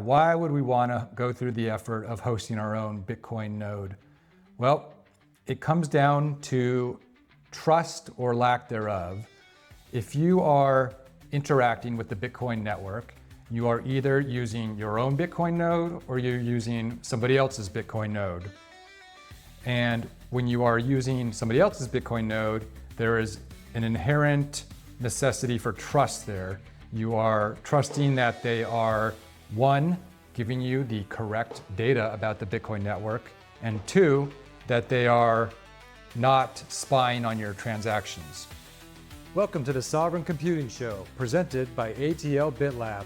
Why would we want to go through the effort of hosting our own Bitcoin node? Well, it comes down to trust or lack thereof. If you are interacting with the Bitcoin network, you are either using your own Bitcoin node or you're using somebody else's Bitcoin node. And when you are using somebody else's Bitcoin node, there is an inherent necessity for trust there. You are trusting that they are, one, giving you the correct data about the Bitcoin network, and two, that they are not spying on your transactions. Welcome to the Sovereign Computing Show, presented by ATL BitLab.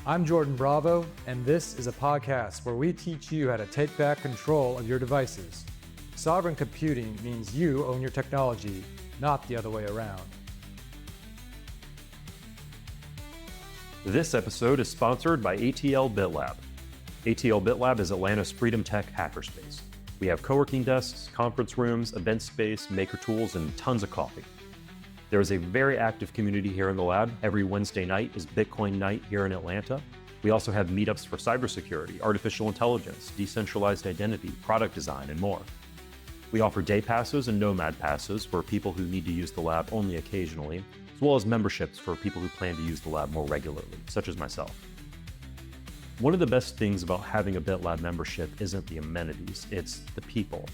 I'm Jordan Bravo, and this is a podcast where we teach you how to take back control of your devices. Sovereign computing means you own your technology, not the other way around. This episode is sponsored by ATL BitLab. ATL BitLab is Atlanta's Freedom Tech hackerspace. We have co-working desks, conference rooms, event space, maker tools, and tons of coffee. There is a very active community here in the lab. Every Wednesday night is Bitcoin night here in Atlanta. We also have meetups for cybersecurity, artificial intelligence, decentralized identity, product design, and more. We offer day passes and nomad passes for people who need to use the lab only occasionally, as well as memberships for people who plan to use the lab more regularly, such as myself. One of the best things about having a BitLab membership isn't the amenities, it's the people.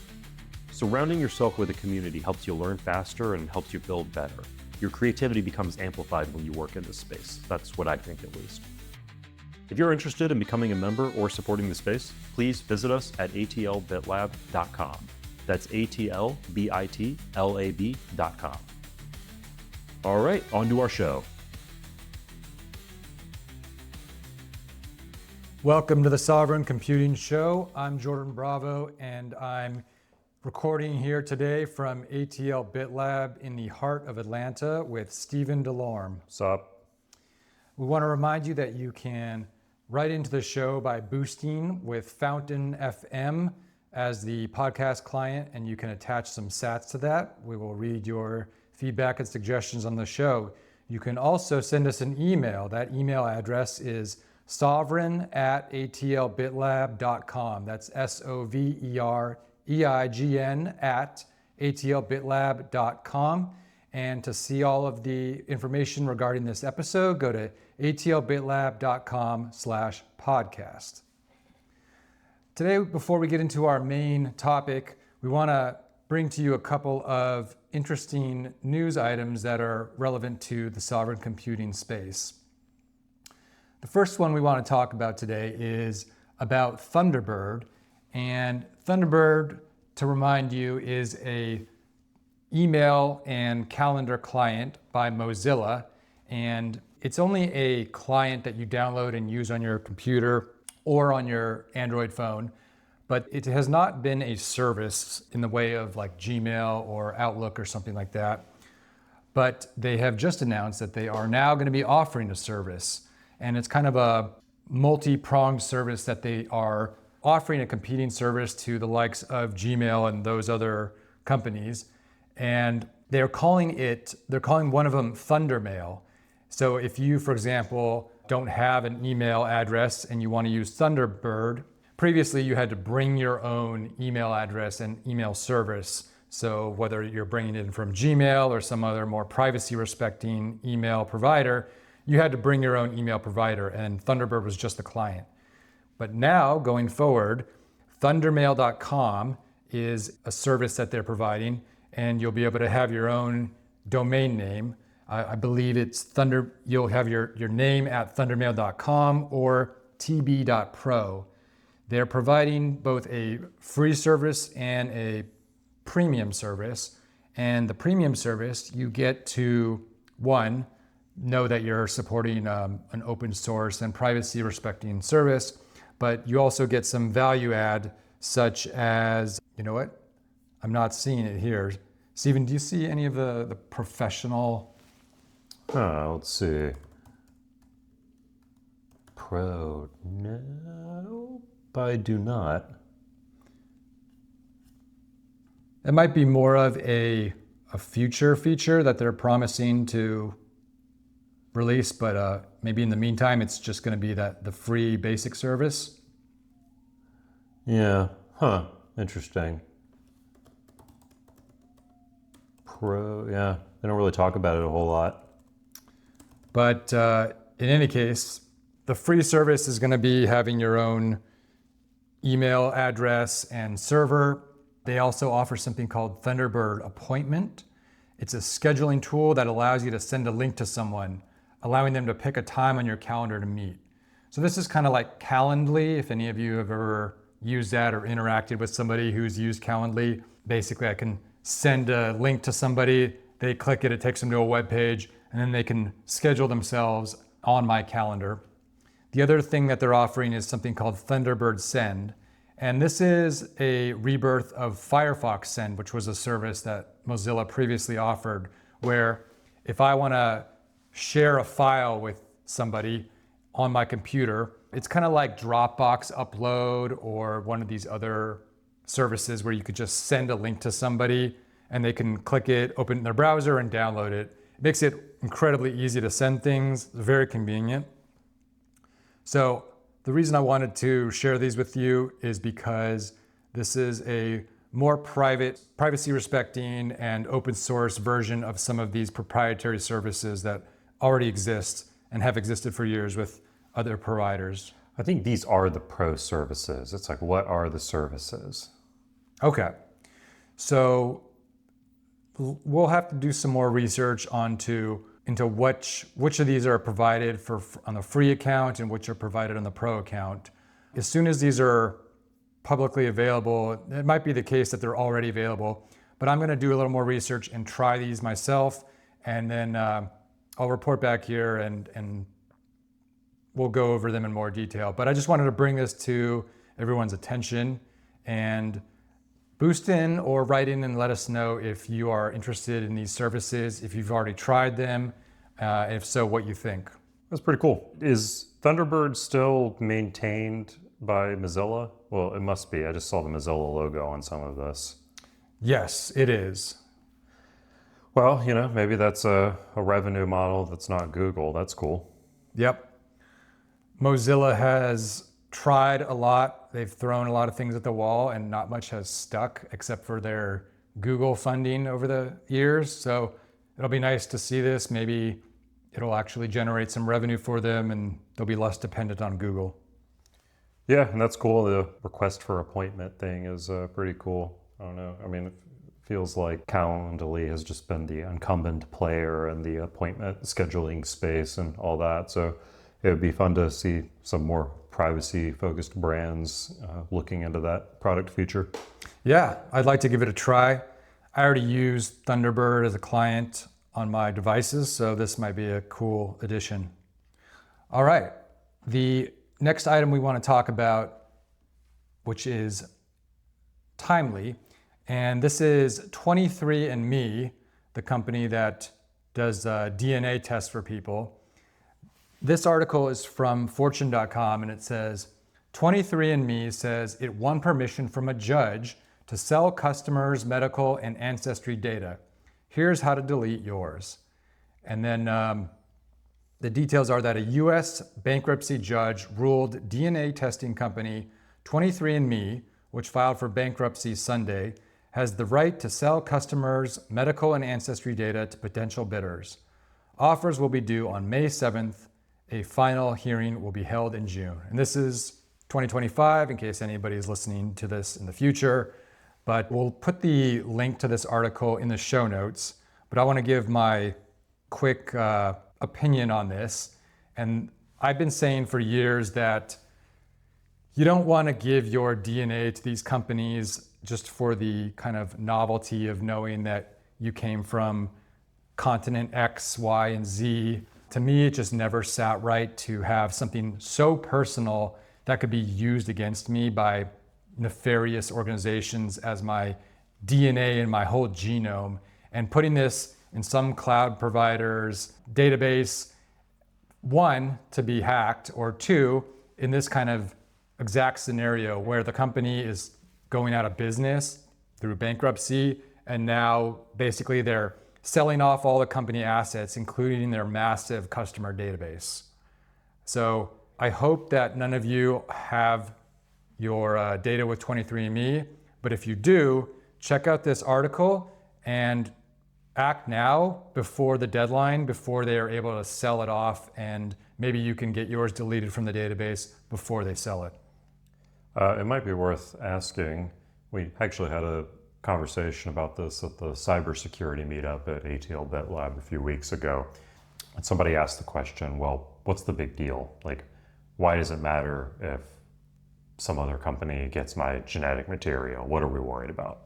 Surrounding yourself with a community helps you learn faster and helps you build better. Your creativity becomes amplified when you work in this space. That's what I think, at least. If you're interested in becoming a member or supporting the space, please visit us at atlbitlab.com. That's atlbitlab.com. All right, on to our show. Welcome to the Sovereign Computing Show. I'm Jordan Bravo, and I'm recording here today from ATL BitLab in the heart of Atlanta with Stephen DeLorme. What's up? We want to remind you that you can write into the show by boosting with Fountain FM as the podcast client, and you can attach some sats to that. We will read your feedback and suggestions on the show. You can also send us an email. That email address is sovereign@atlbitlab.com. That's SOVEREIGN@atlbitlab.com. And to see all of the information regarding this episode, go to atlbitlab.com/podcast. Today, before we get into our main topic, we want to bring to you a couple of interesting news items that are relevant to the sovereign computing space. The first one we want to talk about today is about Thunderbird. And Thunderbird, to remind you, is a email and calendar client by Mozilla. And it's only a client that you download and use on your computer or on your Android phone. But it has not been a service in the way of like Gmail or Outlook or something like that. But they have just announced that they are now going to be offering a service. And it's kind of a multi-pronged service that they are offering, a competing service to the likes of Gmail and those other companies. And they're calling one of them Thundermail. So if you, for example, don't have an email address and you want to use Thunderbird, previously you had to bring your own email address and email service. So whether you're bringing it in from Gmail or some other more privacy respecting email provider, you had to bring your own email provider, and Thunderbird was just the client. But now, going forward, thundermail.com is a service that they're providing, and you'll be able to have your own domain name. I believe it's you'll have your name at thundermail.com or tb.pro. They're providing both a free service and a premium service. And the premium service, you get to, one, know that you're supporting an open source and privacy respecting service, but you also get some value add, such as, you know what? I'm not seeing it here. Stephen, do you see any of the professional? Let's see. Pro, no, I do not. It might be more of a future feature that they're promising to release, but maybe in the meantime, it's just going to be the free basic service. Yeah. Huh. Interesting. Pro. Yeah. They don't really talk about it a whole lot. But in any case, the free service is going to be having your own email address and server. They also offer something called Thunderbird Appointment. It's a scheduling tool that allows you to send a link to someone, allowing them to pick a time on your calendar to meet. So this is kind of like Calendly, if any of you have ever used that or interacted with somebody who's used Calendly. Basically, I can send a link to somebody, they click it, it takes them to a web page, and then they can schedule themselves on my calendar. The other thing that they're offering is something called Thunderbird Send. And this is a rebirth of Firefox Send, which was a service that Mozilla previously offered, where if I want to share a file with somebody on my computer, it's kind of like Dropbox Upload or one of these other services where you could just send a link to somebody and they can click it, open it in their browser and download it. It makes it incredibly easy to send things, very convenient. So the reason I wanted to share these with you is because this is a more private, privacy respecting and open source version of some of these proprietary services that already exist and have existed for years with other providers. I think these are the pro services. It's like, what are the services? Okay. So we'll have to do some more research into which of these are provided on the free account and which are provided on the pro account. As soon as these are publicly available, it might be the case that they're already available, but I'm going to do a little more research and try these myself, and then I'll report back here and we'll go over them in more detail. But I just wanted to bring this to everyone's attention and boost in or write in and let us know if you are interested in these services, if you've already tried them, if so, what you think. That's pretty cool. Is Thunderbird still maintained by Mozilla? Well, it must be. I just saw the Mozilla logo on some of this. Yes, it is. Well, maybe that's a revenue model that's not Google. That's cool. Yep. Mozilla has tried a lot. They've thrown a lot of things at the wall and not much has stuck except for their Google funding over the years. So it'll be nice to see this. Maybe it'll actually generate some revenue for them and they'll be less dependent on Google. Yeah, and that's cool. The request for appointment thing is pretty cool. I don't know. I mean, it feels like Calendly has just been the incumbent player in the appointment scheduling space and all that. So it would be fun to see some more privacy-focused brands looking into that product feature. Yeah, I'd like to give it a try. I already use Thunderbird as a client on my devices, so this might be a cool addition. All right, the next item we want to talk about, which is timely, and this is 23andMe, the company that does DNA tests for people. This article is from fortune.com and it says, 23andMe says it won permission from a judge to sell customers' medical and ancestry data. Here's how to delete yours. And then the details are that a US bankruptcy judge ruled DNA testing company 23andMe, which filed for bankruptcy Sunday, has the right to sell customers' medical and ancestry data to potential bidders. Offers will be due on May 7th. A final hearing will be held in June. And this is 2025, in case anybody is listening to this in the future. But we'll put the link to this article in the show notes. But I want to give my quick opinion on this. And I've been saying for years that you don't want to give your DNA to these companies just for the kind of novelty of knowing that you came from continent X, Y, and Z. To me, it just never sat right to have something so personal that could be used against me by nefarious organizations as my DNA and my whole genome, and putting this in some cloud provider's database, one, to be hacked, or two, in this kind of exact scenario where the company is going out of business through bankruptcy, and now basically they're selling off all the company assets, including their massive customer database. So I hope that none of you have your data with 23andMe, but if you do, check out this article and act now before the deadline, before they are able to sell it off, and maybe you can get yours deleted from the database before they sell it. It might be worth asking. We actually had a conversation about this at the cybersecurity meetup at ATL BitLab a few weeks ago. And somebody asked the question, well, what's the big deal? Like, why does it matter if some other company gets my genetic material? What are we worried about?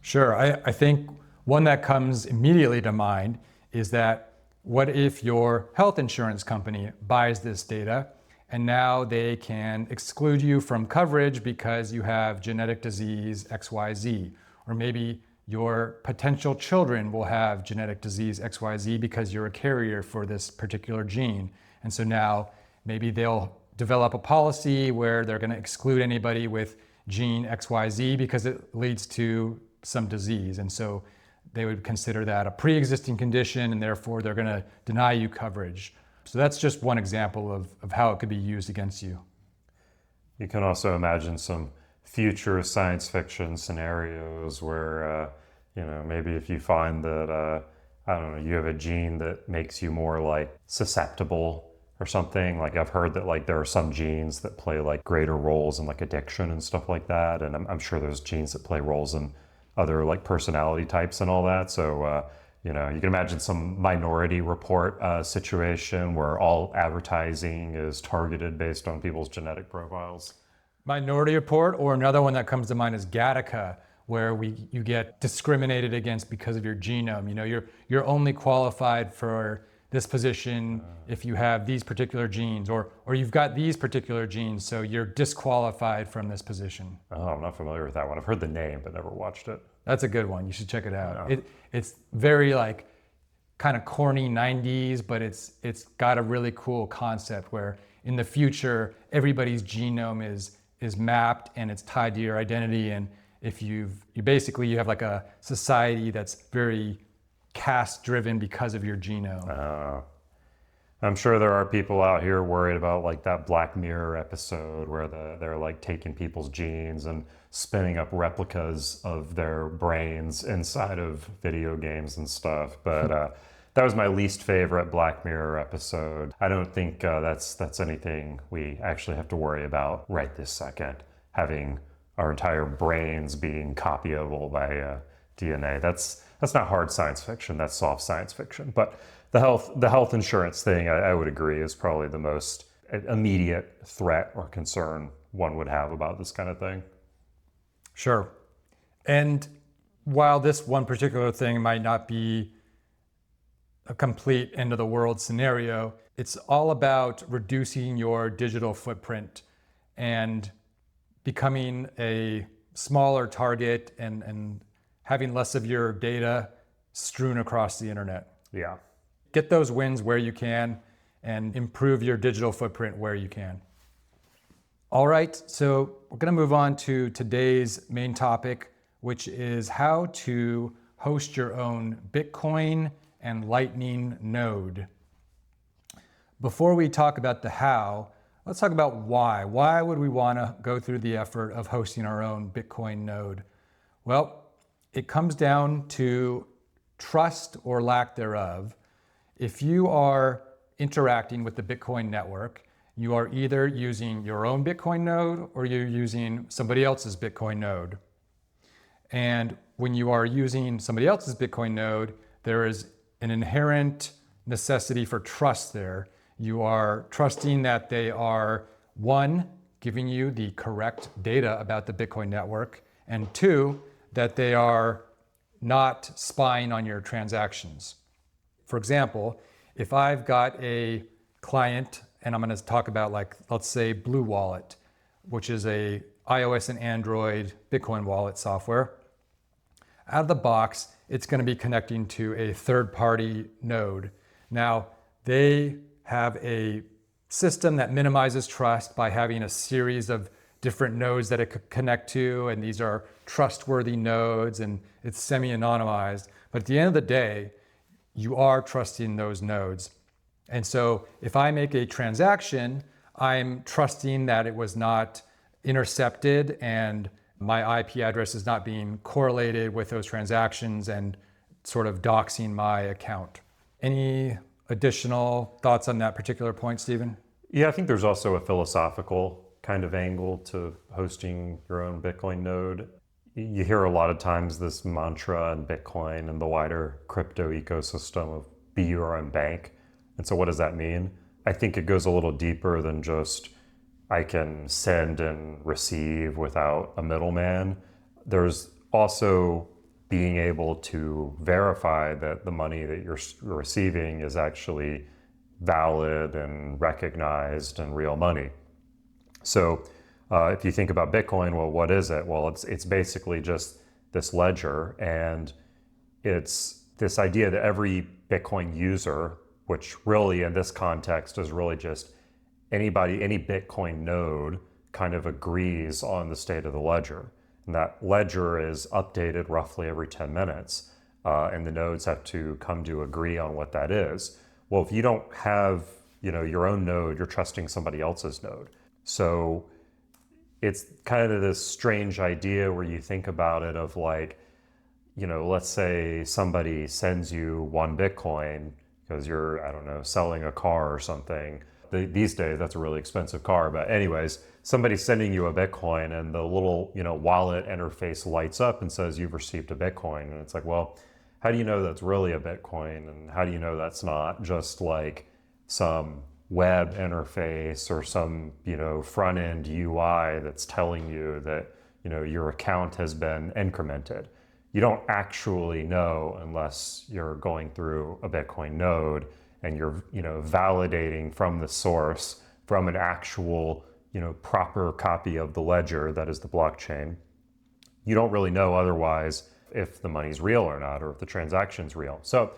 Sure. I think one that comes immediately to mind is that what if your health insurance company buys this data and now they can exclude you from coverage because you have genetic disease XYZ, or maybe your potential children will have genetic disease XYZ because you're a carrier for this particular gene. And so now maybe they'll develop a policy where they're going to exclude anybody with gene XYZ because it leads to some disease. And so they would consider that a pre-existing condition, and therefore they're going to deny you coverage. So that's just one example of how it could be used against you. You can also imagine some future science fiction scenarios where, maybe if you find that, you have a gene that makes you more like susceptible or something. Like I've heard that like there are some genes that play like greater roles in like addiction and stuff like that. And I'm sure there's genes that play roles in other like personality types and all that. So, you can imagine some Minority Report situation where all advertising is targeted based on people's genetic profiles. Minority Report, or another one that comes to mind is Gattaca, where you get discriminated against because of your genome. You're only qualified for this position if you have these particular genes, or you've got these particular genes, so you're disqualified from this position. Oh, I'm not familiar with that one. I've heard the name, but never watched it. That's a good one. You should check it out. Yeah. It's very like kind of corny 90s, but it's got a really cool concept where in the future everybody's genome is mapped and it's tied to your identity. And if you have like a society that's very caste driven because of your genome. I'm sure there are people out here worried about like that Black Mirror episode where they're like taking people's genes and spinning up replicas of their brains inside of video games and stuff. But that was my least favorite Black Mirror episode. I don't think that's anything we actually have to worry about right this second, having our entire brains being copyable by DNA. That's not hard science fiction, that's soft science fiction. But the health insurance thing, I would agree, is probably the most immediate threat or concern one would have about this kind of thing. Sure. And while this one particular thing might not be a complete end of the world scenario, it's all about reducing your digital footprint and becoming a smaller target and having less of your data strewn across the internet. Yeah. Get those wins where you can and improve your digital footprint where you can. All right, so we're going to move on to today's main topic, which is how to host your own Bitcoin and Lightning node. Before we talk about the how, let's talk about why. Why would we want to go through the effort of hosting our own Bitcoin node? Well, it comes down to trust or lack thereof. If you are interacting with the Bitcoin network, you are either using your own Bitcoin node or you're using somebody else's Bitcoin node. And when you are using somebody else's Bitcoin node, there is an inherent necessity for trust there. You are trusting that they are, one, giving you the correct data about the Bitcoin network, and two, that they are not spying on your transactions. For example, if I've got a client, and I'm going to talk about let's say Blue Wallet, which is a iOS and Android Bitcoin wallet software. Out of the box, it's going to be connecting to a third-party node. Now, they have a system that minimizes trust by having a series of different nodes that it could connect to, and these are trustworthy nodes, and it's semi-anonymized. But at the end of the day, you are trusting those nodes. And so if I make a transaction, I'm trusting that it was not intercepted and my IP address is not being correlated with those transactions and sort of doxing my account. Any additional thoughts on that particular point, Stephen? Yeah, I think there's also a philosophical kind of angle to hosting your own Bitcoin node. You hear a lot of times this mantra in Bitcoin and the wider crypto ecosystem of be your own bank. And so what does that mean? I think it goes a little deeper than just I can send and receive without a middleman. There's also being able to verify that the money that you're receiving is actually valid and recognized and real money. So if you think about Bitcoin, well, what is it? Well, it's basically just this ledger, and it's this idea that every Bitcoin user, which really in this context is really just anybody, any Bitcoin node, kind of agrees on the state of the ledger. And that ledger is updated roughly every 10 minutes. And the nodes have to come to agree on what that is. Well, if you don't have, your own node, you're trusting somebody else's node. So it's kind of this strange idea where you think about it of like, let's say somebody sends you 1 Bitcoin because you're, I don't know, selling a car or something. These days, that's a really expensive car. But anyways, somebody's sending you a Bitcoin and the little, wallet interface lights up and says you've received a Bitcoin. And it's like, well, how do you know that's really a Bitcoin? And how do you know that's not just like some web interface or some, front end UI that's telling you that, your account has been incremented? You don't actually know unless you're going through a Bitcoin node and you're, validating from the source, from an actual, proper copy of the ledger that is the blockchain. You don't really know otherwise if the money's real or not, or if the transaction's real. So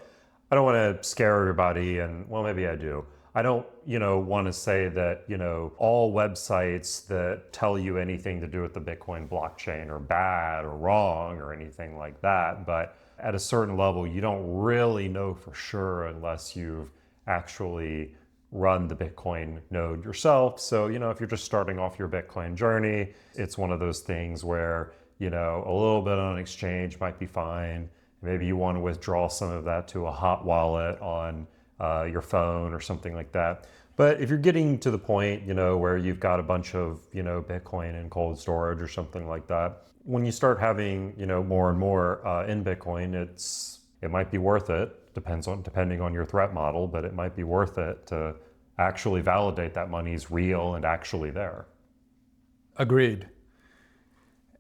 I don't want to scare everybody, and well, maybe I do. I don't, want to say that, all websites that tell you anything to do with the Bitcoin blockchain are bad or wrong or anything like that. But at a certain level, you don't really know for sure unless you've actually run the Bitcoin node yourself. So, if you're just starting off your Bitcoin journey, it's one of those things where, a little bit on an exchange might be fine. Maybe you want to withdraw some of that to a hot wallet on your phone or something like that. But if you're getting to the point, where you've got a bunch of, Bitcoin in cold storage or something like that, when you start having, more and more in Bitcoin, it might be worth it. Depending on your threat model, but it might be worth it to actually validate that money's real and actually there. Agreed.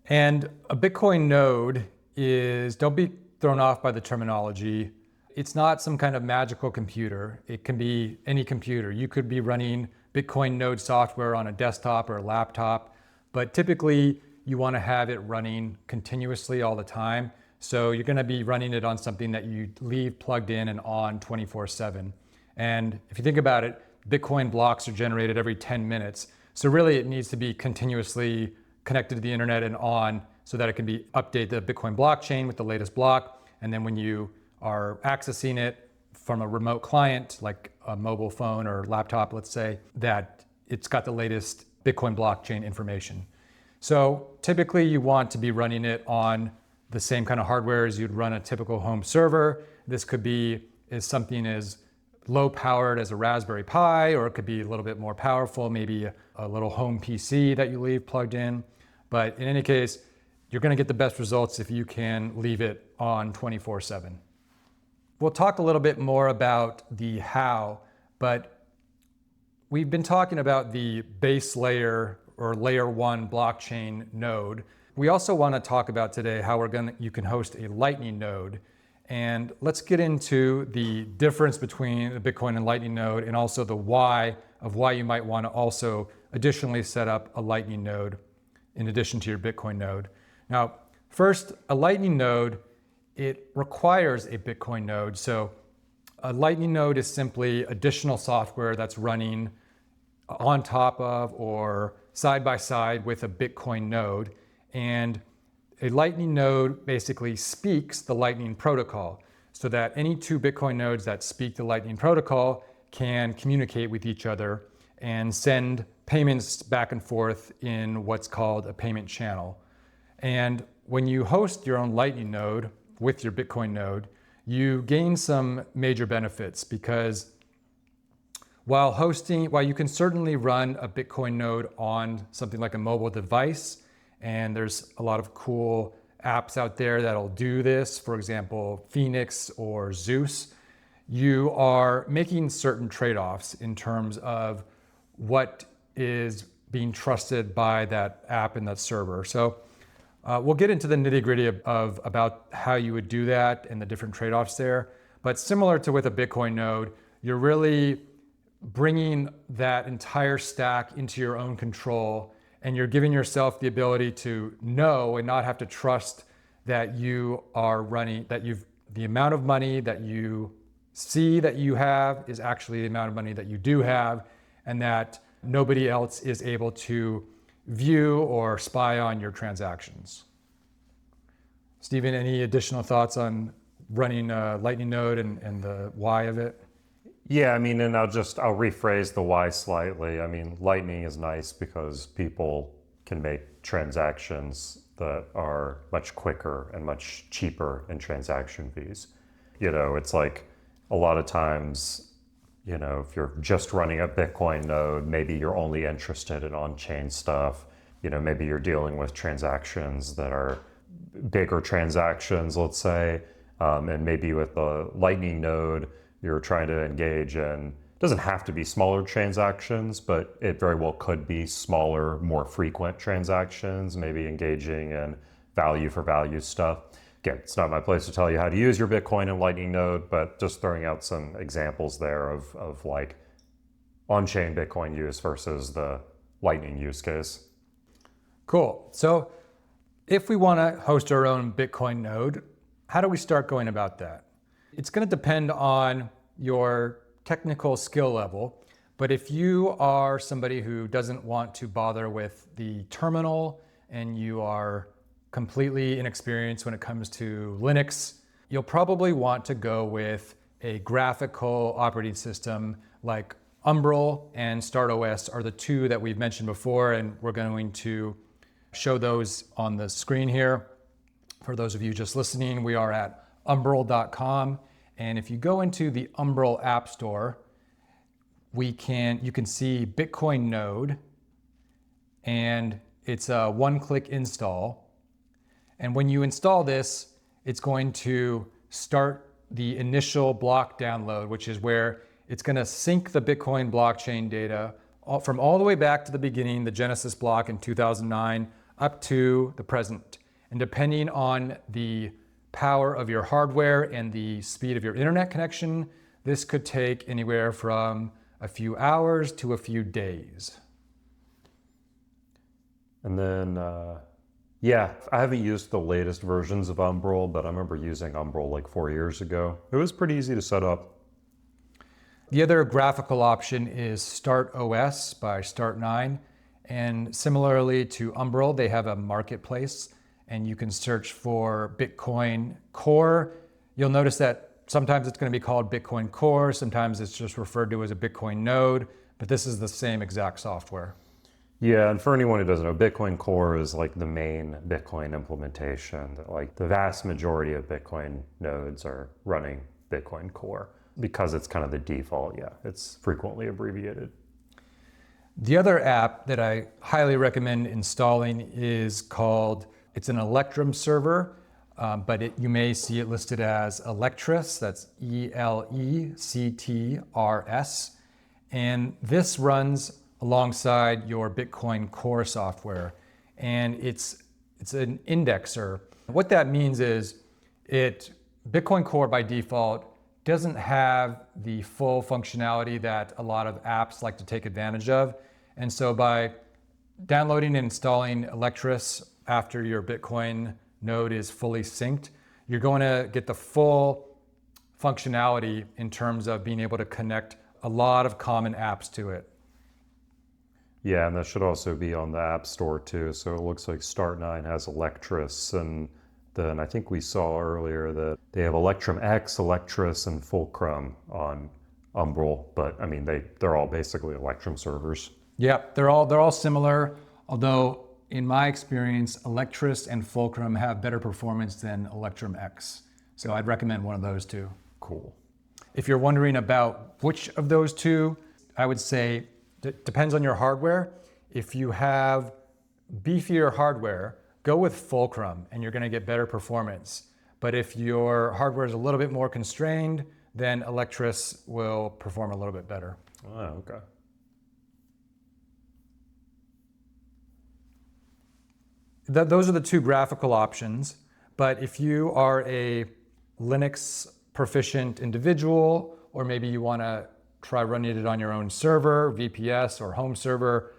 And a Bitcoin node is, don't be thrown off by the terminology. It's not some kind of magical computer. It can be any computer. You could be running Bitcoin node software on a desktop or a laptop, but typically you want to have it running continuously all the time. So you're going to be running it on something that you leave plugged in and on 24/7. And if you think about it, Bitcoin blocks are generated every 10 minutes. So really it needs to be continuously connected to the internet and on so that it can be update the Bitcoin blockchain with the latest block. And then when you are accessing it from a remote client, like a mobile phone or laptop, let's say, that it's got the latest Bitcoin blockchain information. So typically you want to be running it on the same kind of hardware as you'd run a typical home server. This could be something as low powered as a Raspberry Pi, or it could be a little bit more powerful, maybe a little home PC that you leave plugged in. But in any case, you're going to get the best results if you can leave it on 24/7. We'll talk a little bit more about the how, but we've been talking about the base layer or layer 1 blockchain node. We also want to talk about today how you can host a Lightning node. And let's get into the difference between the Bitcoin and Lightning node, and also the why of why you might want to also additionally set up a Lightning node in addition to your Bitcoin node. Now, first, a Lightning node, it requires a Bitcoin node. So a Lightning node is simply additional software that's running on top of or side by side with a Bitcoin node. And a Lightning node basically speaks the Lightning protocol, so that any 2 Bitcoin nodes that speak the Lightning protocol can communicate with each other and send payments back and forth in what's called a payment channel. And when you host your own Lightning node with your Bitcoin node, you gain some major benefits, because while you can certainly run a Bitcoin node on something like a mobile device, and there's a lot of cool apps out there that'll do this, for example, Phoenix or Zeus, you are making certain trade-offs in terms of what is being trusted by that app and that server. So we'll get into the nitty-gritty of about how you would do that and the different trade-offs there. But similar to with a Bitcoin node, you're really bringing that entire stack into your own control, and you're giving yourself the ability to know and not have to trust that you are running, the amount of money that you see that you have is actually the amount of money that you do have, and that nobody else is able to view or spy on your transactions. Stephen, any additional thoughts on running a Lightning node and the why of it? Yeah, I mean, and I'll rephrase the why slightly. I mean, Lightning is nice because people can make transactions that are much quicker and much cheaper in transaction fees. It's like a lot of times, if you're just running a Bitcoin node, maybe you're only interested in on-chain stuff. Maybe you're dealing with transactions that are bigger transactions, let's say, and maybe with the Lightning node, you're trying to engage in, it doesn't have to be smaller transactions, but it very well could be smaller, more frequent transactions, maybe engaging in value for value stuff. Again, it's not my place to tell you how to use your Bitcoin and Lightning node, but just throwing out some examples there of like on-chain Bitcoin use versus the Lightning use case. Cool. So if we want to host our own Bitcoin node, how do we start going about that? It's going to depend on your technical skill level, but if you are somebody who doesn't want to bother with the terminal and you are completely inexperienced when it comes to Linux, you'll probably want to go with a graphical operating system like Umbrel and StartOS are the two that we've mentioned before, and we're going to show those on the screen here. For those of you just listening, we are at umbrel.com, and if you go into the Umbrel App Store, you can see Bitcoin node, and it's a one-click install. And when you install this, it's going to start the initial block download, which is where it's going to sync the Bitcoin blockchain data from all the way back to the beginning, the Genesis block in 2009, up to the present. And depending on the power of your hardware and the speed of your internet connection, this could take anywhere from a few hours to a few days. And then, yeah, I haven't used the latest versions of Umbrel, but I remember using Umbrel like 4 years ago. It was pretty easy to set up. The other graphical option is StartOS by Start9. And similarly to Umbrel, they have a marketplace, and you can search for Bitcoin Core. You'll notice that sometimes it's going to be called Bitcoin Core, sometimes it's just referred to as a Bitcoin node, but this is the same exact software. Yeah, and for anyone who doesn't know, Bitcoin Core is like the main Bitcoin implementation. Like the vast majority of Bitcoin nodes are running Bitcoin Core because it's kind of the default. Yeah, it's frequently abbreviated. The other app that I highly recommend installing is it's an Electrum server, but you may see it listed as Electris, that's ELECTRS. And this runs alongside your Bitcoin Core software. And it's an indexer. What that means is Bitcoin Core by default doesn't have the full functionality that a lot of apps like to take advantage of. And so by downloading and installing Electris after your Bitcoin node is fully synced, you're going to get the full functionality in terms of being able to connect a lot of common apps to it. Yeah, and that should also be on the App Store too. So it looks like Start9 has Electris, and then I think we saw earlier that they have Electrum X, Electris, and Fulcrum on Umbrel, but I mean, they're all basically Electrum servers. Yep, they're all similar, although in my experience, Electris and Fulcrum have better performance than Electrum X. So I'd recommend one of those two. Cool. If you're wondering about which of those two, I would say it depends on your hardware. If you have beefier hardware, go with Fulcrum and you're gonna get better performance. But if your hardware is a little bit more constrained, then Electris will perform a little bit better. Oh, okay. Those are the two graphical options. But if you are a Linux proficient individual, or maybe you want to try running it on your own server, VPS or home server,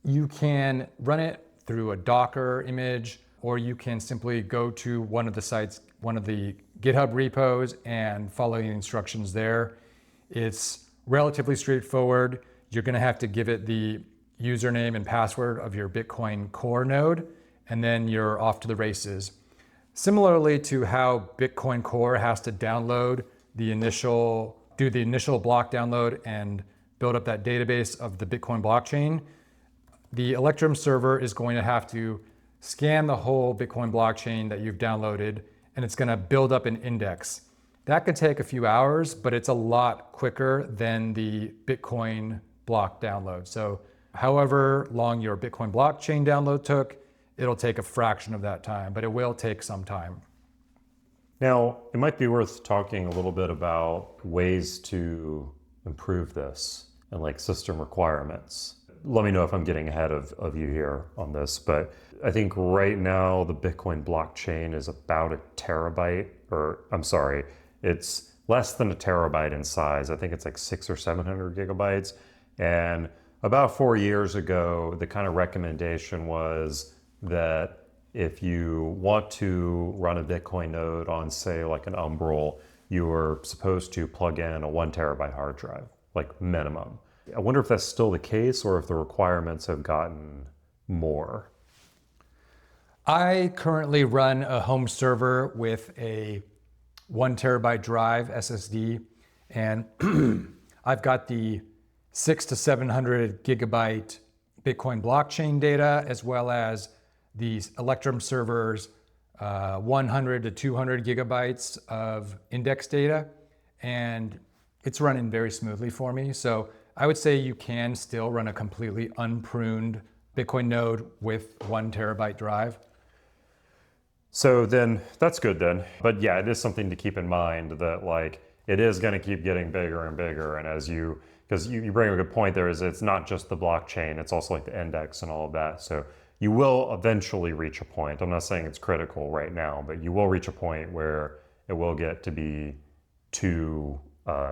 you can run it through a Docker image, or you can simply go to one of the sites, one of the GitHub repos, and follow the instructions there. It's relatively straightforward. You're going to have to give it the username and password of your Bitcoin Core node, and then you're off to the races. Similarly to how Bitcoin Core has to download the initial, do the initial block download and build up that database of the Bitcoin blockchain, the Electrum server is going to have to scan the whole Bitcoin blockchain that you've downloaded, and it's going to build up an index. That could take a few hours, but it's a lot quicker than the Bitcoin block download. So however long your Bitcoin blockchain download took, it'll take a fraction of that time, but it will take some time. Now, it might be worth talking a little bit about ways to improve this and like system requirements. Let me know if I'm getting ahead of you here on this, but I think right now the Bitcoin blockchain is about a terabyte, or I'm sorry, it's less than a terabyte in size. I think it's like 600 or 700 gigabytes. And about 4 years ago, the kind of recommendation was that if you want to run a Bitcoin node on, say, like an Umbrel, you were supposed to plug in a 1 terabyte hard drive, like minimum. I wonder if that's still the case or if the requirements have gotten more. I currently run a home server with a 1 terabyte drive SSD, and I've got the 600 to 700 gigabyte Bitcoin blockchain data, as well as the Electrum servers 100 to 200 gigabytes of index data, and it's running very smoothly for me. So I would say you can still run a completely unpruned Bitcoin node with 1 terabyte drive. So then that's good then. But yeah, it is something to keep in mind that like it is going to keep getting bigger and bigger. And as you, because you bring a good point there, is it's not just the blockchain, it's also like the index and all of that. So you will eventually reach a point. I'm not saying it's critical right now, but you will reach a point where it will get to be too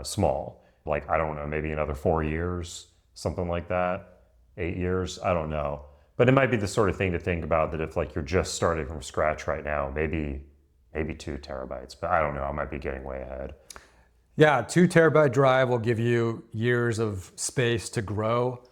small. Like, I don't know, maybe another 4 years, something like that, 8 years, I don't know. But it might be the sort of thing to think about that if like you're just starting from scratch right now, maybe 2 terabytes, but I don't know, I might be getting way ahead. Yeah, 2 terabyte drive will give you years of space to grow.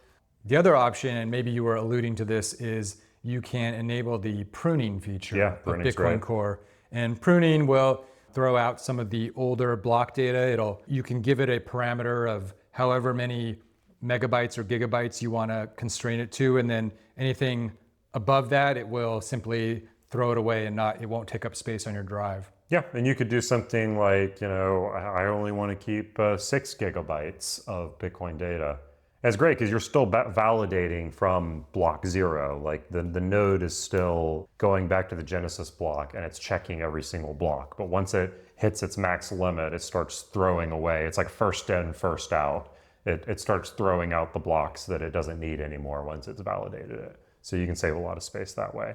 The other option, and maybe you were alluding to this, is you can enable the pruning feature of Bitcoin Core. And pruning will throw out some of the older block data. You can give it a parameter of however many megabytes or gigabytes you want to constrain it to, and then anything above that, it will simply throw it away and it won't take up space on your drive. Yeah, and you could do something like, you know, I only want to keep 6 gigabytes of Bitcoin data. That's great because you're still validating from block 0. Like the node is still going back to the Genesis block and it's checking every single block. But once it hits its max limit, it starts throwing away. It's like first in, first out. It starts throwing out the blocks that it doesn't need anymore once it's validated it. So you can save a lot of space that way.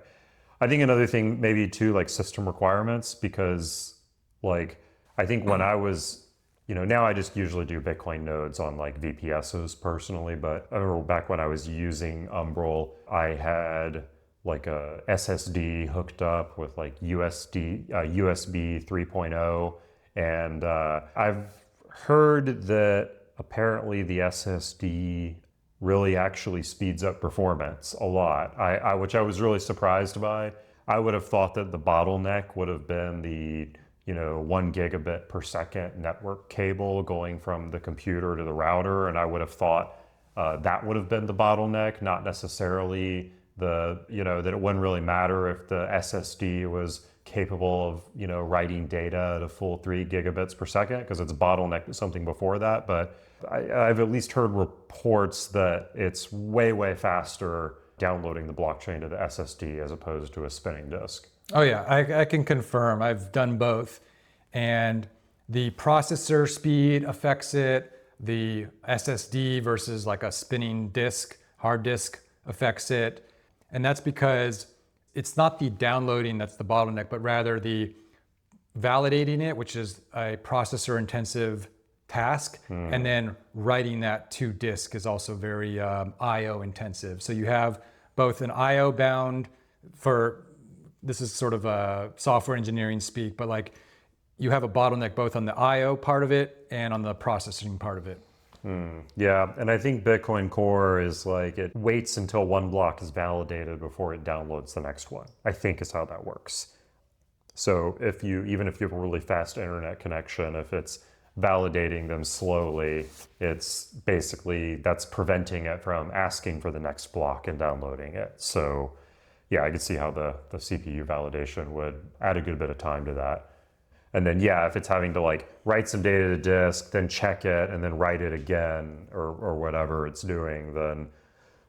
I think another thing maybe too, like system requirements, because like I think when I was, you know, now I just usually do Bitcoin nodes on like VPSs personally, but I remember back when I was using Umbrel, I had like a SSD hooked up with like USB 3.0. And I've heard that apparently the SSD really actually speeds up performance a lot, which I was really surprised by. I would have thought that the bottleneck would have been the 1 gigabit per second network cable going from the computer to the router. And I would have thought that would have been the bottleneck, not necessarily that it wouldn't really matter if the SSD was capable of, writing data at a full 3 gigabits per second, because it's bottlenecked to something before that. But I've at least heard reports that it's way, way faster downloading the blockchain to the SSD as opposed to a spinning disk. Oh yeah, I can confirm. I've done both. And the processor speed affects it. The SSD versus like a spinning disk, hard disk affects it. And that's because it's not the downloading that's the bottleneck, but rather the validating it, which is a processor intensive task. And then writing that to disk is also very IO intensive. So you have both an IO bound this is sort of a software engineering speak, but like you have a bottleneck both on the IO part of it and on the processing part of it. Yeah, and I think Bitcoin Core is like it waits until one block is validated before it downloads the next one, I think is how that works. So even if you have a really fast internet connection, if it's validating them slowly, it's basically, that's preventing it from asking for the next block and downloading it. So yeah, I could see how the CPU validation would add a good bit of time to that. And then, yeah, if it's having to like write some data to disk, then check it, and then write it again, or whatever it's doing, then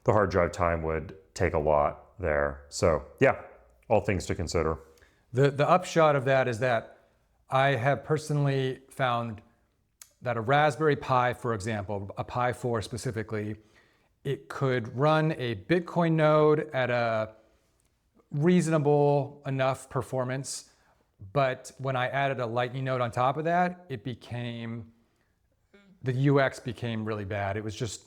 the hard drive time would take a lot there. So yeah, all things to consider. The upshot of that is that I have personally found that a Raspberry Pi, for example, a Pi 4 specifically, it could run a Bitcoin node at a reasonable enough performance. But when I added a Lightning node on top of that, the UX became really bad. It was just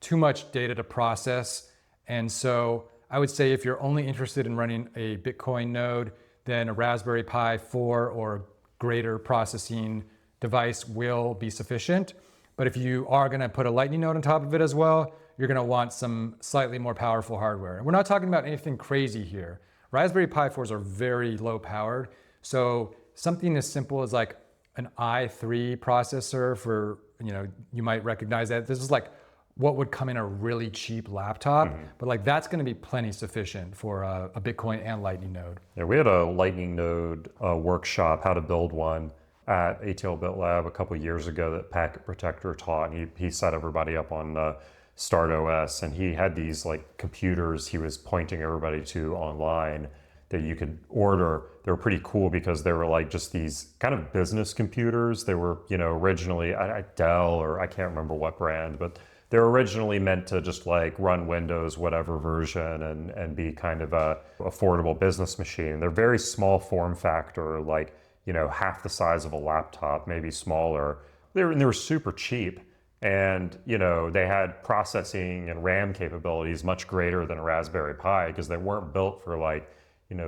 too much data to process. And so I would say if you're only interested in running a Bitcoin node, then a Raspberry Pi 4 or greater processing device will be sufficient. But if you are gonna put a Lightning node on top of it as well, you're gonna want some slightly more powerful hardware. And we're not talking about anything crazy here. Raspberry Pi 4s are very low powered. So something as simple as like an i3 processor for, you might recognize that. This is like what would come in a really cheap laptop, but like that's gonna be plenty sufficient for a Bitcoin and Lightning node. Yeah, we had a Lightning node workshop, how to build one, at ATL BitLab a couple years ago that Packet Protector taught. And he set everybody up on Start OS, and he had these like computers he was pointing everybody to online that you could order. They were pretty cool because they were like just these kind of business computers. They were, originally Dell, or I can't remember what brand, but they were originally meant to just like run Windows, whatever version, and be kind of a affordable business machine. They're very small form factor, like, half the size of a laptop, maybe smaller. They were super cheap. And, they had processing and RAM capabilities much greater than a Raspberry Pi, because they weren't built for like,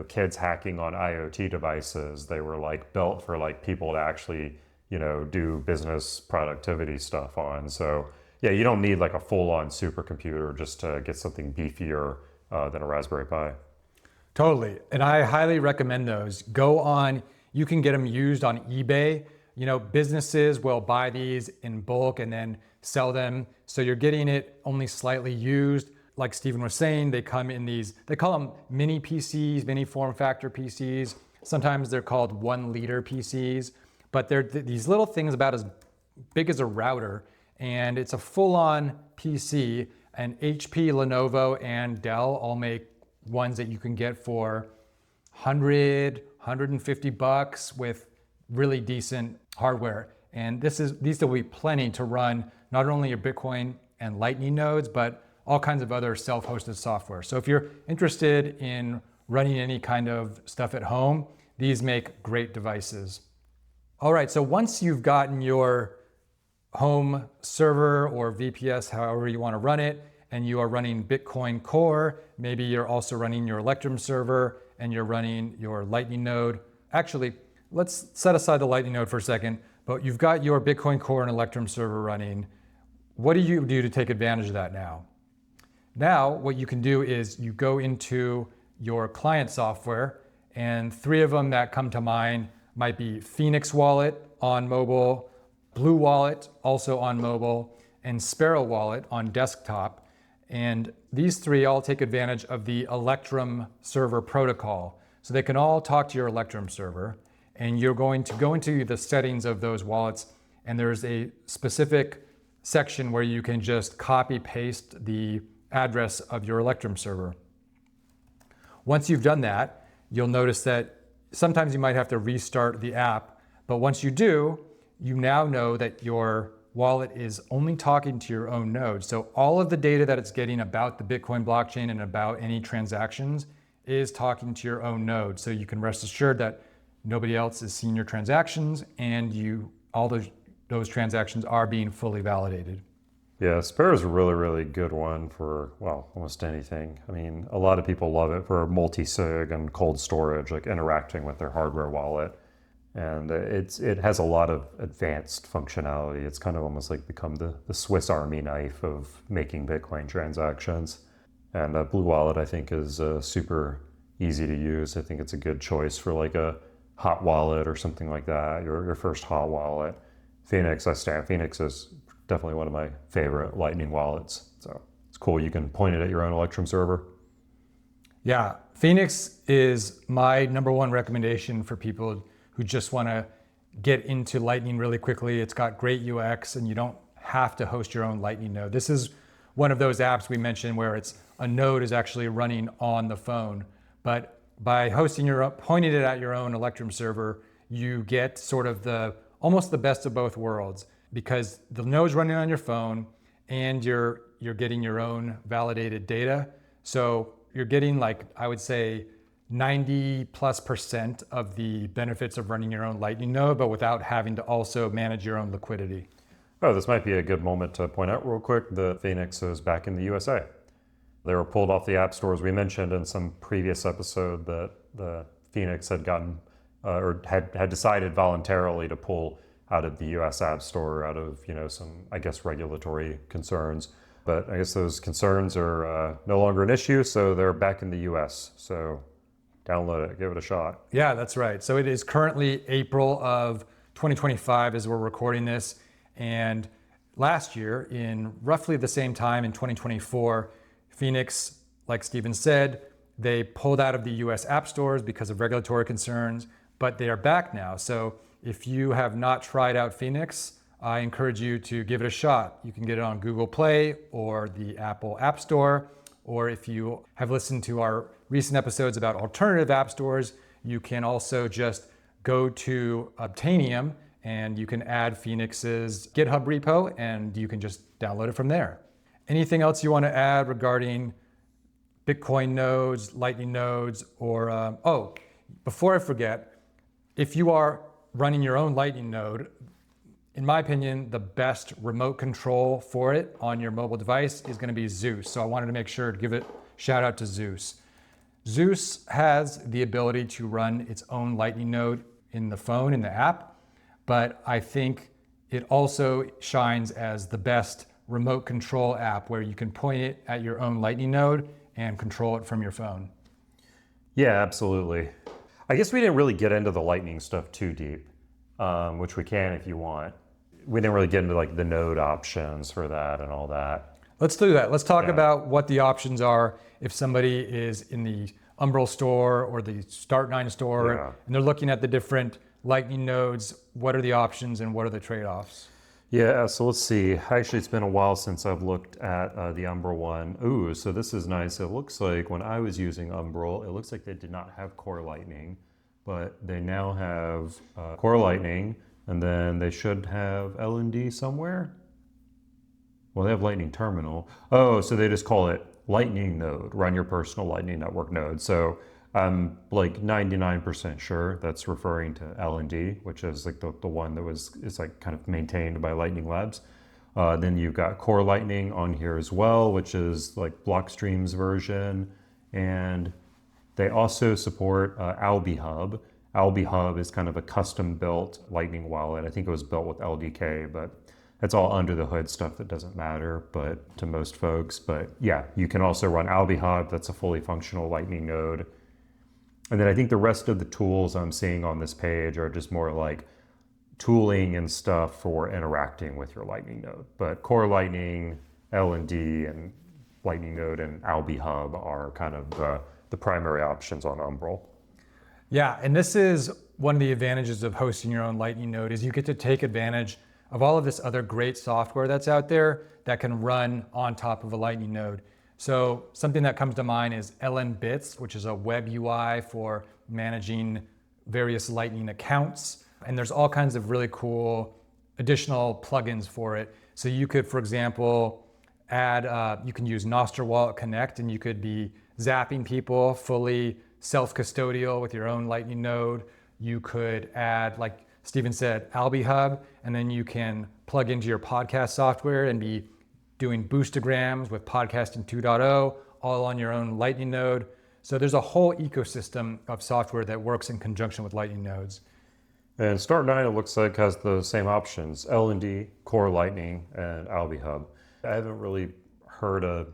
kids hacking on IoT devices. They were like built for like people to actually, do business productivity stuff on. So yeah, you don't need like a full-on supercomputer just to get something beefier than a Raspberry Pi. Totally, and I highly recommend those. You can get them used on eBay. Businesses will buy these in bulk and then sell them. So you're getting it only slightly used. Like Stephen was saying, they come in they call them mini PCs, mini form factor PCs. Sometimes they're called 1 liter PCs, but they're these little things about as big as a router, and it's a full-on PC. And HP, Lenovo, and Dell all make ones that you can get for $100, $150 with really decent hardware. And these will be plenty to run not only your Bitcoin and Lightning nodes, but all kinds of other self-hosted software. So if you're interested in running any kind of stuff at home, these make great devices. All right, so once you've gotten your home server or VPS, however you want to run it, and you are running Bitcoin Core, maybe you're also running your Electrum server and you're running your Lightning node. Actually, let's set aside the Lightning node for a second, but you've got your Bitcoin Core and Electrum server running. What do you do to take advantage of that now? Now, what you can do is you go into your client software, and 3 of them that come to mind might be Phoenix Wallet on mobile, Blue Wallet also on mobile, and Sparrow Wallet on desktop. And these three all take advantage of the Electrum server protocol. So they can all talk to your Electrum server, and you're going to go into the settings of those wallets, and there's a specific section where you can just copy paste the address of your Electrum server. Once you've done that, you'll notice that sometimes you might have to restart the app, but once you do, you now know that your wallet is only talking to your own node. So all of the data that it's getting about the Bitcoin blockchain and about any transactions is talking to your own node. So you can rest assured that nobody else is seeing your transactions, and all those transactions are being fully validated. Yeah, Sparrow's a really, really good one for, well, almost anything. I mean, a lot of people love it for multi-sig and cold storage, like interacting with their hardware wallet. And it has a lot of advanced functionality. It's kind of almost like become the Swiss Army knife of making Bitcoin transactions. And Blue Wallet, I think, is super easy to use. I think it's a good choice for like a hot wallet or something like that, your first hot wallet. Phoenix is definitely one of my favorite Lightning wallets. So it's cool. You can point it at your own Electrum server. Yeah, Phoenix is my number one recommendation for people who just want to get into Lightning really quickly. It's got great UX, and you don't have to host your own Lightning node. This is one of those apps we mentioned where a node is actually running on the phone. But by pointing it at your own Electrum server, you get sort of almost the best of both worlds, because the node's running on your phone and you're getting your own validated data. So you're getting, like, I would say 90+% of the benefits of running your own Lightning node, but without having to also manage your own liquidity. Oh, this might be a good moment to point out real quick that Phoenix is back in the USA. They were pulled off the app stores. We mentioned in some previous episode that the Phoenix had gotten or had decided voluntarily to pull out of the US App Store out of some, I guess, regulatory concerns. But I guess those concerns are no longer an issue, so they're back in the US. So download it, give it a shot. Yeah, that's right. So it is currently April of 2025 as we're recording this. And last year, in roughly the same time in 2024, Phoenix, like Steven said, they pulled out of the US app stores because of regulatory concerns, but they are back now. So if you have not tried out Phoenix, I encourage you to give it a shot. You can get it on Google Play or the Apple App Store, or if you have listened to our recent episodes about alternative app stores, you can also just go to Obtainium and you can add Phoenix's GitHub repo and you can just download it from there. Anything else you want to add regarding Bitcoin nodes, Lightning nodes, or, before I forget, if you are running your own Lightning node, in my opinion, the best remote control for it on your mobile device is going to be Zeus. So I wanted to make sure to give it shout out to Zeus. Zeus has the ability to run its own Lightning node in the phone, in the app, but I think it also shines as the best remote control app where you can point it at your own Lightning node and control it from your phone. Yeah, absolutely. I guess we didn't really get into the Lightning stuff too deep, which we can if you want. We didn't really get into like the node options for that and all that. Let's do that. Let's talk about what the options are if somebody is in the Umbrel store or the Start9 store and they're looking at the different Lightning nodes. What are the options and what are the trade-offs? Yeah, so let's see. Actually, it's been a while since I've looked at the Umbrel one. Ooh, so this is nice. It looks like when I was using Umbrel, it looks like they did not have Core Lightning, but they now have Core Lightning, and then they should have LND somewhere. Well, they have Lightning Terminal. Oh, so they just call it Lightning Node, run your personal Lightning Network node. So I'm like 99% sure that's referring to LND, which is like the one that is like kind of maintained by Lightning Labs. Then you've got Core Lightning on here as well, which is like Blockstream's version. And they also support Alby Hub. Alby Hub is kind of a custom built Lightning wallet. I think it was built with LDK, but that's all under the hood stuff that doesn't matter but to most folks. But yeah, you can also run Alby Hub. That's a fully functional Lightning node. And then I think the rest of the tools I'm seeing on this page are just more like tooling and stuff for interacting with your Lightning node. But Core Lightning, L&D, and Lightning Node and Alby Hub are kind of the primary options on Umbrel. Yeah, and this is one of the advantages of hosting your own Lightning node is you get to take advantage of all of this other great software that's out there that can run on top of a Lightning node. So something that comes to mind is LNBits, which is a web UI for managing various Lightning accounts. And there's all kinds of really cool additional plugins for it. So you could, for example, you can use Nostr Wallet Connect, and you could be zapping people fully self-custodial with your own Lightning node. You could add, like Steven said, Alby Hub, and then you can plug into your podcast software and be doing boostograms with Podcasting 2.0 all on your own Lightning node. So there's a whole ecosystem of software that works in conjunction with Lightning nodes. And Start9, it looks like, has the same options: L&D, Core Lightning, and Alby Hub. I haven't really heard a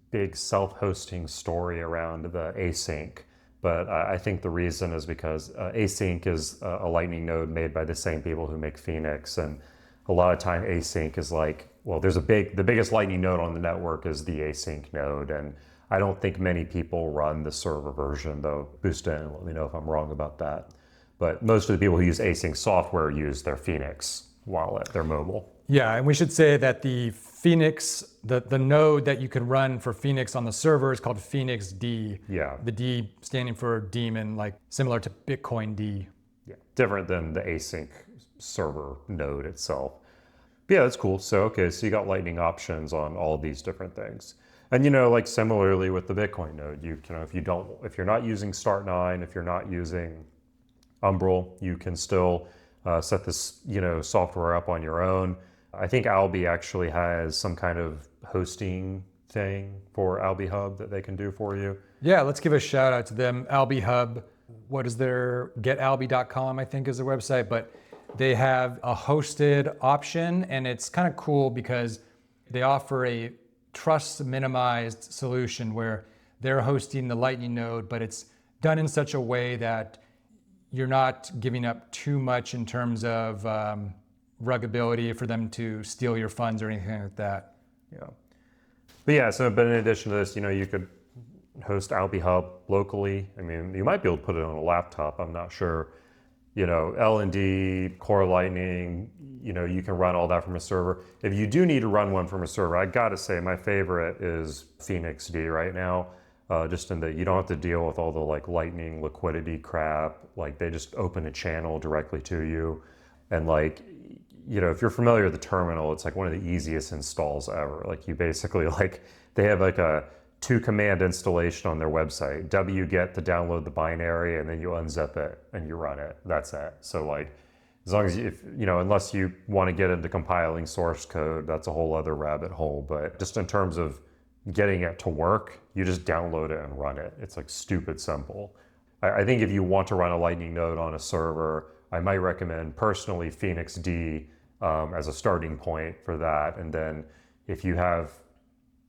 big self-hosting story around the async, but I think the reason is because async is a Lightning node made by the same people who make Phoenix, and a lot of time async is like, well, the biggest Lightning node on the network is the async node, and I don't think many people run the server version, though. Boost in, let me know if I'm wrong about that. But most of the people who use async software use their Phoenix wallet, their mobile. Yeah, and we should say that the Phoenix, the node that you can run for Phoenix on the server is called Phoenix D. Yeah. The D standing for daemon, like similar to Bitcoin D. Yeah, different than the async server node itself. But yeah, that's cool. So, okay, so you got Lightning options on all these different things. And, like similarly with the Bitcoin node, if you're not using Start9, if you're not using Umbrel, you can still set this, software up on your own. I think Alby actually has some kind of hosting thing for Alby Hub that they can do for you. Yeah, let's give a shout out to them. Alby Hub, what is their getalby.com, I think is their website, but they have a hosted option, and it's kind of cool because they offer a trust minimized solution where they're hosting the Lightning node, but it's done in such a way that you're not giving up too much in terms of ruggability for them to steal your funds or anything like that. Yeah. But yeah, but in addition to this, you could host Alby Hub locally. I mean, you might be able to put it on a laptop. I'm not sure. L&D, Core Lightning, you can run all that from a server. If you do need to run one from a server, I gotta say my favorite is Phoenix D right now. Just in that you don't have to deal with all the Lightning liquidity crap. They just open a channel directly to you. And if you're familiar with the terminal, it's one of the easiest installs ever. You basically they have a 2-command installation on their website. wget to download the binary, and then you unzip it and you run it. That's it. So as long as unless you want to get into compiling source code, that's a whole other rabbit hole. But just in terms of getting it to work, you just download it and run it. It's stupid simple. I think if you want to run a Lightning node on a server, I might recommend personally Phoenix D as a starting point for that. And then if you have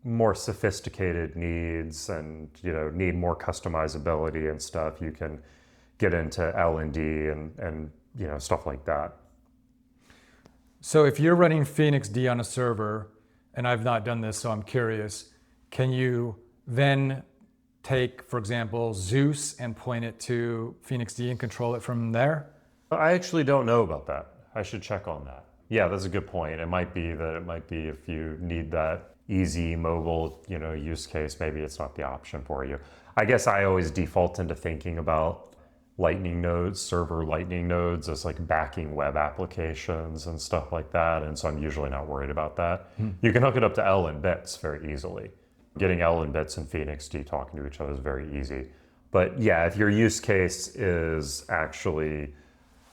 more sophisticated needs and need more customizability and stuff, you can get into L&D and stuff like that. So if you're running Phoenix D on a server, and I've not done this, so I'm curious, can you then take, for example, Zeus and point it to Phoenix D and control it from there? I actually don't know about that. I should check on that. Yeah, that's a good point. It might be if you need that easy mobile, use case, maybe it's not the option for you. I guess I always default into thinking about Lightning nodes, server Lightning nodes as backing web applications and stuff like that. And so I'm usually not worried about that. You can hook it up to LNBits very easily. Getting LNBits and Phoenix D talking to each other is very easy. But yeah, if your use case is actually,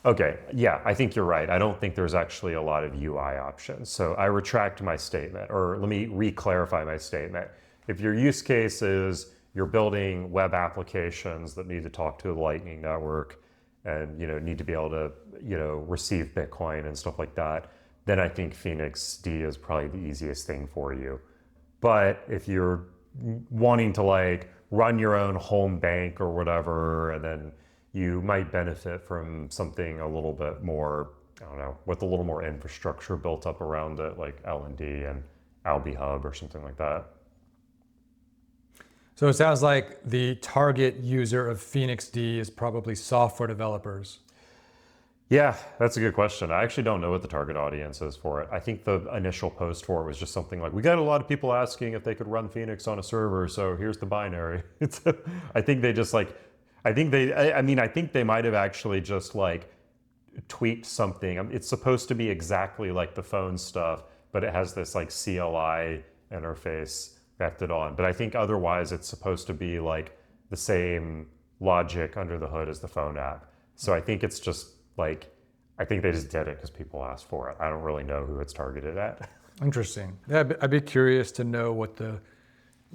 okay, yeah, I think you're right. I don't think there's actually a lot of UI options. So I retract my statement, or let me re-clarify my statement. If your use case is you're building web applications that need to talk to the Lightning network and need to be able to receive Bitcoin and stuff like that, then I think Phoenix D is probably the easiest thing for you. But if you're wanting to run your own home bank or whatever, and then you might benefit from something a little bit more, I don't know, with a little more infrastructure built up around it, like L&D and Alby Hub or something like that. So it sounds like the target user of Phoenix D is probably software developers. Yeah, that's a good question. I actually don't know what the target audience is for it. I think the initial post for it was just something like, we got a lot of people asking if they could run Phoenix on a server, so here's the binary. I think they just like, I think they might have actually just like tweaked something. It's supposed to be exactly like the phone stuff, but it has this like CLI interface vected on. But I think otherwise it's supposed to be like the same logic under the hood as the phone app. So I think it's just like, I think they just did it because people asked for it. I don't really know who it's targeted at. Interesting. Yeah, I'd be curious to know what the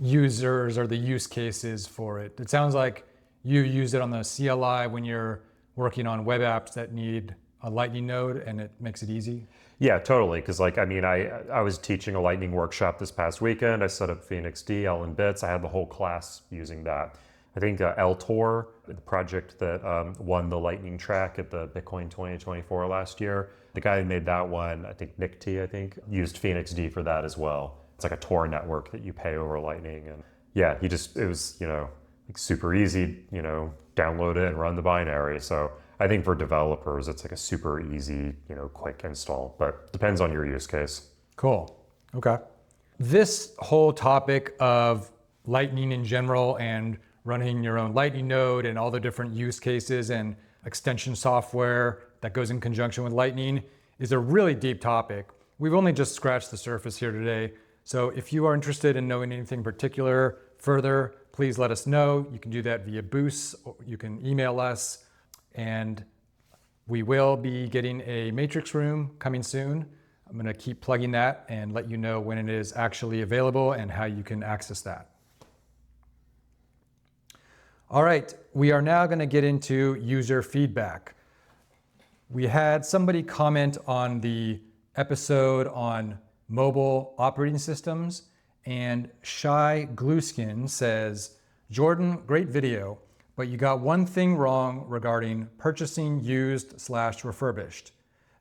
users or the use case is for it. It sounds like you use it on the CLI when you're working on web apps that need a Lightning node, and it makes it easy. Yeah, totally. Because like, I mean, I was teaching a Lightning workshop this past weekend. I set up Phoenix D, L and Bits. I had the whole class using that. I think LTOR, the project that won the Lightning track at the Bitcoin 2024 last year, the guy who made that one, I think Nick T, used Phoenix D for that as well. It's like a Tor network that you pay over Lightning. And yeah, it was, like super easy, download it and run the binary. So I think for developers, it's like a super easy, quick install, but depends on your use case. Cool. Okay. This whole topic of Lightning in general and running your own Lightning node and all the different use cases and extension software that goes in conjunction with Lightning is a really deep topic. We've only just scratched the surface here today. So if you are interested in knowing anything particular further, please let us know. You can do that via Boost, or you can email us, and we will be getting a matrix room coming soon. I'm going to keep plugging that and let you know when it is actually available and how you can access that. All right, we are now going to get into user feedback. We had somebody comment on the episode on mobile operating systems, and Shy Glueskin says, Jordan, great video, but you got one thing wrong regarding purchasing used/refurbished.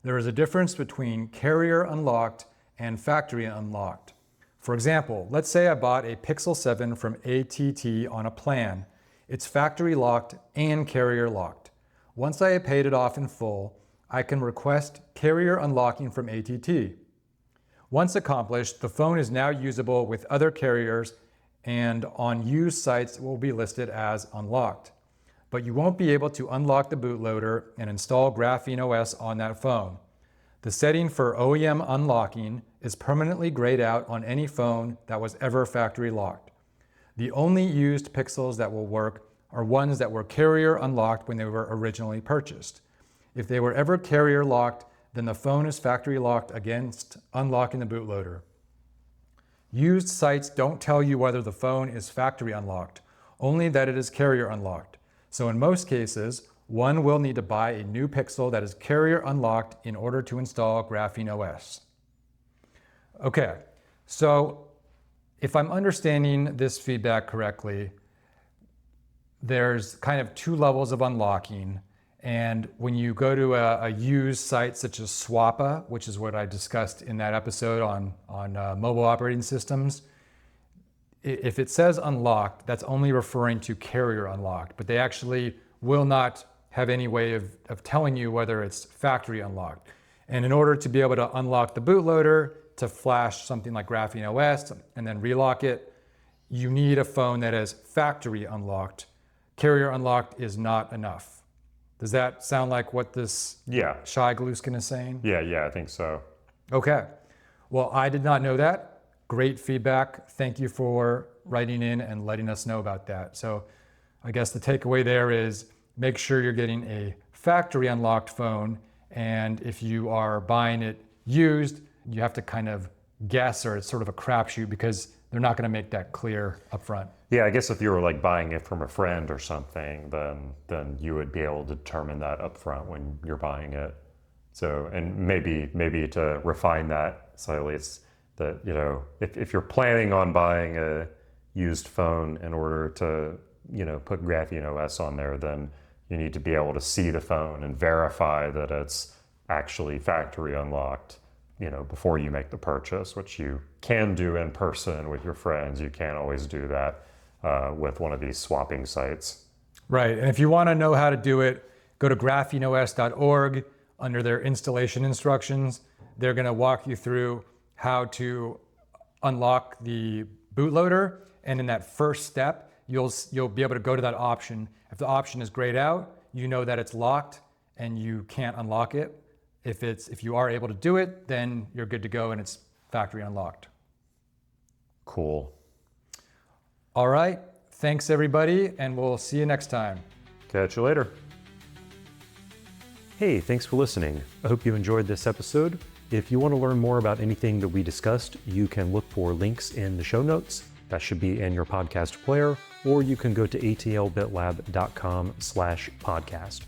There is a difference between carrier unlocked and factory unlocked. For example, let's say I bought a Pixel 7 from ATT on a plan. It's factory locked and carrier locked. Once I have paid it off in full, I can request carrier unlocking from ATT. Once accomplished, the phone is now usable with other carriers, and on used sites it will be listed as unlocked. But you won't be able to unlock the bootloader and install Graphene OS on that phone. The setting for OEM unlocking is permanently grayed out on any phone that was ever factory locked. The only used Pixels that will work are ones that were carrier unlocked when they were originally purchased. If they were ever carrier locked, then the phone is factory locked against unlocking the bootloader. Used sites don't tell you whether the phone is factory unlocked, only that it is carrier unlocked. So in most cases, one will need to buy a new Pixel that is carrier unlocked in order to install Graphene OS. Okay, so if I'm understanding this feedback correctly, there's kind of two levels of unlocking. And when you go to a used site such as Swappa, which is what I discussed in that episode on mobile operating systems, if it says unlocked, that's only referring to carrier unlocked, but they actually will not have any way of telling you whether it's factory unlocked. And in order to be able to unlock the bootloader, to flash something like Graphene OS and then relock it, you need a phone that is factory unlocked. Carrier unlocked is not enough. Does that sound like what this Shy Glueskin is saying? Yeah, I think so. Okay. Well, I did not know that. Great feedback. Thank you for writing in and letting us know about that. So I guess the takeaway there is make sure you're getting a factory unlocked phone. And if you are buying it used, you have to kind of guess, or it's sort of a crapshoot because they're not going to make that clear up front. Yeah, I guess if you were like buying it from a friend or something, then you would be able to determine that up front when you're buying it. So, and maybe to refine that slightly, it's that, if you're planning on buying a used phone in order to, put Graphene OS on there, then you need to be able to see the phone and verify that it's actually factory unlocked, before you make the purchase, which you can do in person with your friends. You can't always do that with one of these swapping sites. Right, and if you want to know how to do it, go to grapheneos.org. Under their installation instructions, they're going to walk you through how to unlock the bootloader. And in that first step, you'll be able to go to that option. If the option is grayed out, you know that it's locked and you can't unlock it. If you are able to do it, then you're good to go and it's factory unlocked. Cool. All right, thanks everybody, and we'll see you next time. Catch you later. Hey, thanks for listening. I hope you enjoyed this episode. If you want to learn more about anything that we discussed, you can look for links in the show notes. That should be in your podcast player, or you can go to atlbitlab.com/podcast.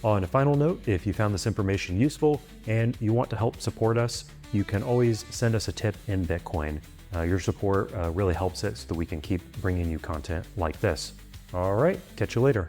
On a final note, if you found this information useful and you want to help support us, you can always send us a tip in Bitcoin. Your support really helps it so that we can keep bringing you content like this. All right, catch you later.